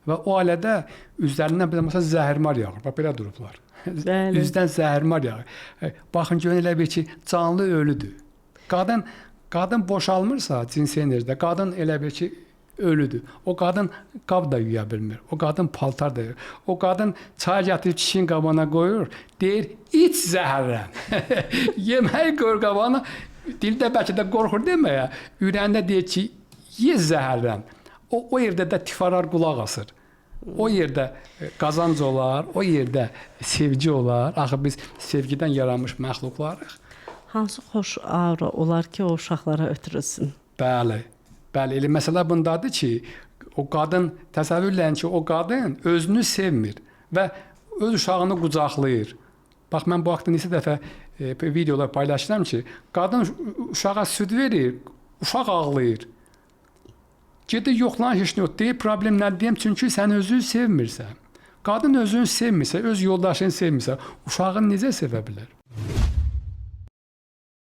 və o ailədə üzərindən bir məsəl zəhərmar yağır. Bax belə durublar. Bəli. Üzdən zəhərmar yağır. Baxın görün elə bir ki, canlı ölüdür. Qadın boşalmırsa cinsi enerjidə, qadın elə bir ki, ölüdür. O qadın qab da yuya bilmir. O qadın paltar da yuyur. O qadın çay gətirib kişinin qabağına qoyur, deyir, iç zəhərlən. Yeməyi qoyur qabağına, dildə bəlkə də qorxur deməyə, ürəyində deyir ki, ye zəhərlən. O yerdə də tifarar qulaq asır. O yerdə qazanc olar, o yerdə sevgi olar. Axı biz sevgidən yaranmış məxluqlarıq. Hansı xoş aura olar ki, o uşaqlara ötürülsün? Bəli. Bəli, elə məsələ bundadır ki, o qadın təsəvvür eləyin ki, o qadın özünü sevmir və öz uşağını qucaqlayır. Bax mən bu haqqda neçə dəfə videolar paylaşıram ki, qadın uşağa süd verir, uşaq ağlayır. Gedir yoxlan heç nə yox. Deyir, problem nədir deyim? Çünki sən özünü sevmirsən. Qadın özünü sevmirsə, öz yoldaşını sevmirsə, uşağını necə sevə bilər?